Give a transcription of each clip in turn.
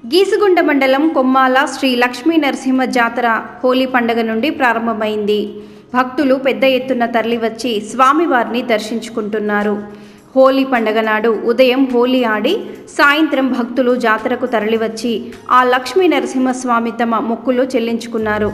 గీసుగుండ మండలం కొమ్మాల శ్రీ లక్ష్మీ నరసింహ జాతర హోలీ పండుగ నుండి ప్రారంభమైంది. భక్తులు పెద్ద ఎత్తున తరలివచ్చి స్వామివారిని దర్శించుకుంటున్నారు. హోలీ పండుగ నాడు ఉదయం హోలీ ఆడి సాయంత్రం భక్తులు జాతరకు తరలివచ్చి ఆ లక్ష్మీ నరసింహస్వామి తమ మొక్కులు చెల్లించుకున్నారు.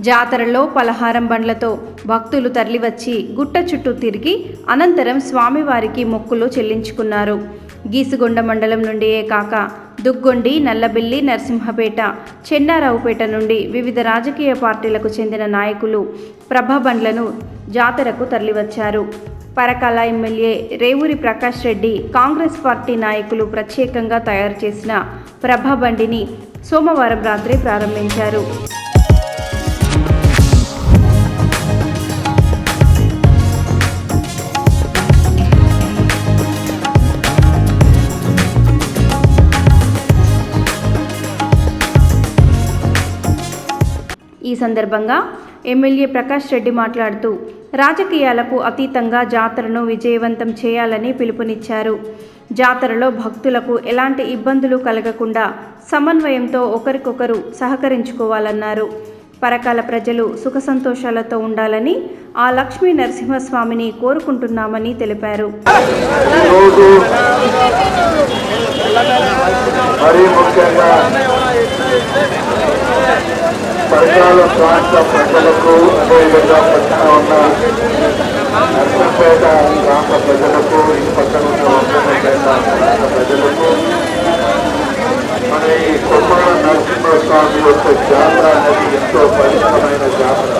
జాతరలో పలహారం బండ్లతో భక్తులు తరలివచ్చి గుట్ట చుట్టూ తిరిగి అనంతరం స్వామివారికి మొక్కులు చెల్లించుకున్నారు. గీసుగొండ మండలం నుండియే కాక దుగ్గొండి, నల్లబెల్లి, నరసింహపేట, చెన్నారావుపేట నుండి వివిధ రాజకీయ పార్టీలకు చెందిన నాయకులు ప్రభ బండ్లను జాతరకు తరలివచ్చారు. పరకాల ఎమ్మెల్యే రేవూరి ప్రకాష్ రెడ్డి కాంగ్రెస్ పార్టీ నాయకులు ప్రత్యేకంగా తయారు చేసిన ప్రభ బండిని సోమవారం రాత్రి ప్రారంభించారు. ఈ సందర్భంగా ఎమ్మెల్యే ప్రకాష్ రెడ్డి మాట్లాడుతూ రాజకీయాలకు అతీతంగా జాతరను విజయవంతం చేయాలని పిలుపునిచ్చారు. జాతరలో భక్తులకు ఎలాంటి ఇబ్బందులు కలగకుండా సమన్వయంతో ఒకరికొకరు సహకరించుకోవాలన్నారు. పరకాల ప్రజలు సుఖ సంతోషాలతో ఉండాలని ఆ లక్ష్మీ నరసింహస్వామిని కోరుకుంటున్నామని తెలిపారు. పరకాల ప్రాంత ప్రజలకు, అదేవిధంగా పక్కన ఉన్న నర్సంపేట ప్రాంత ప్రజలకు, ఈ పక్కన ఉన్న వంశపేట ప్రాంత ప్రజలకు మన ఈ కొమ్మాల నరసింహస్వామి యొక్క జాతర అనేది ఎంతో పవిత్రమైన జాతర.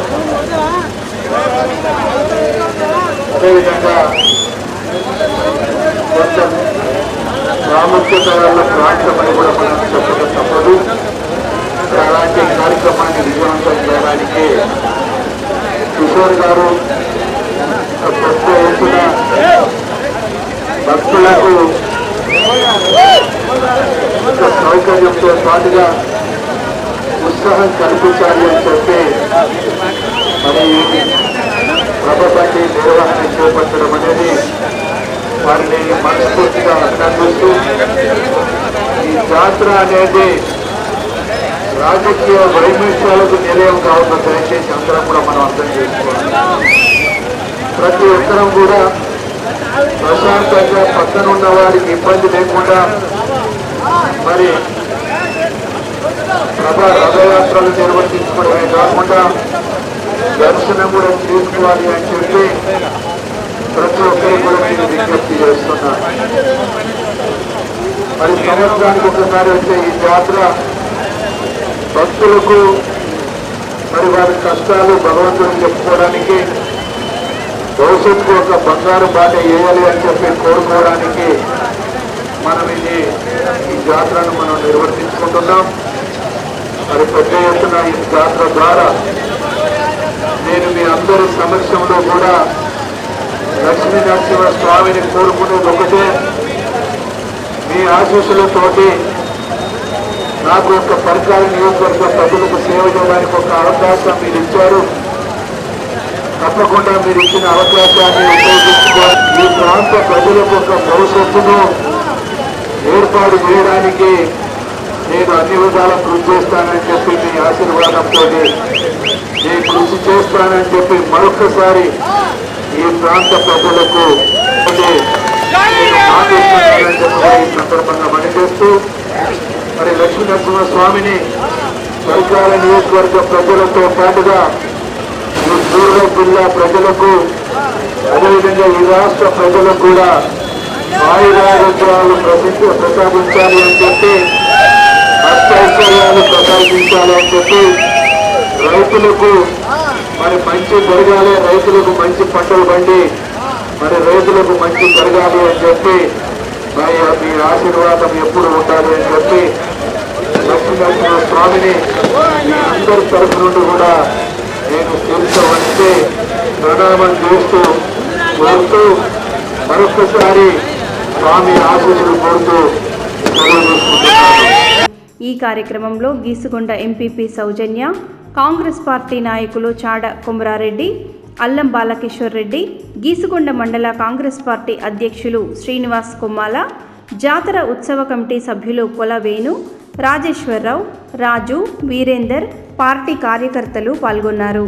అదేవిధంగా కొంచెం ప్రాముఖ్యత వల్ల ప్రాంతమని కూడా మనం చెప్పక తప్పదు. అలాంటి కార్యక్రమాన్ని విజయవంతం చేయడానికి కిషోర్ గారు పెద్ద ఎత్తున భక్తులకు సౌకర్యంతో పాటుగా ఉత్సాహం కల్పించాలి అని చెప్పి మరి ప్రభబండి నిర్వహణ చేపట్టడం అనేది వారిని మనస్ఫూర్తిగా అభినందిస్తూ, ఈ జాతర అనేది రాజకీయ వైమస్యాలకు నిలయం కావడం దయచేసి అందరం కూడా మనం అర్థం చేసుకోవాలి. ప్రతి ఒక్కరం కూడా ప్రశాంతంగా పక్కన ఉన్న వారికి ఇబ్బంది లేకుండా మరి రథయాత్రలు నిర్వర్తించుకోవడమే కాకుండా దర్శనం కూడా చేసుకోవాలి అని చెప్పి ప్రతి ఒక్కరు కూడా నేను విజ్ఞప్తి చేస్తున్నాను. మరి సంవత్సరానికి ఒకసారి వచ్చే ఈ జాతర భక్తులకు మరి వారి కష్టాలు భగవంతుని చెప్పుకోవడానికి, భవిష్యత్తుకు ఒక బంగారు బాట వేయాలి అని చెప్పి కోరుకోవడానికి మనం ఈ జాతరను మనం నిర్వర్తించుకుంటున్నాం. మరి పెద్ద ఎత్తున ఈ జాతర ద్వారా నేను మీ అందరి సమక్షంలో కూడా లక్ష్మీ నరసింహ స్వామిని కోరుకునేది ఒకటే, మీ ఆశీస్సులతోటి నాకు ఒక పరకాల నియోజకవర్గ ప్రజలకు సేవ చేయడానికి ఒక అవకాశం మీరు ఇచ్చారు. తప్పకుండా మీరు ఇచ్చిన అవకాశాన్ని ఉపయోగించుకోవాలి. ఈ ప్రాంత ప్రజలకు ఒక భవిష్యత్తును ఏర్పాటు చేయడానికి నేను అన్ని విధాలా కృషి చేస్తానని చెప్పి మీ ఆశీర్వాదంతో నేను కృషి చేస్తానని చెప్పి మరొకసారి ఈ ప్రాంత ప్రజలకు ఈ సందర్భంగా పనిచేస్తూ మరి లక్ష్మీ నరసింహస్వామిని పరకాల నియోజకవర్గ ప్రజలతో పాటుగా ఈ సూర్యాపేట జిల్లా ప్రజలకు, అదేవిధంగా ఈ రాష్ట్ర ప్రజలకు కూడా ఆయురారోగ్యాలు ప్రసాదించాలి అని చెప్పి, అష్టైశ్వర్యాలు ప్రసాదించాలి అని చెప్పి, రైతులకు మరి మంచి జరగాలి, రైతులకు మంచి పంటలు పండి మరి రైతులకు మంచి జరగాలి అని చెప్పి మరి మీ ఆశీర్వాదం ఎప్పుడు ఉండాలి అని చెప్పి లక్ష్మీ నరసింహ స్వామిని మీ అందరి తరఫు నుండి కూడా నేను తెలుసుకోవచ్చే ప్రణామం చేస్తూ కోరుతూ మరొకసారి స్వామి ఆశీస్సులు కోరుతూ సెలవు తీసుకుంటున్నాను. ఈ కార్యక్రమంలో గీసుగొండ ఎంపీపీ సౌజన్య, కాంగ్రెస్ పార్టీ నాయకులు చాడ కొమరారెడ్డి, అల్లం బాలకిషోర్ రెడ్డి, గీసుగొండ మండల కాంగ్రెస్ పార్టీ అధ్యక్షులు శ్రీనివాస్ కొమ్మాల, జాతర ఉత్సవ కమిటీ సభ్యులు కొల వేణు, రాజేశ్వరరావు, రాజు, వీరేందర్, పార్టీ కార్యకర్తలు పాల్గొన్నారు.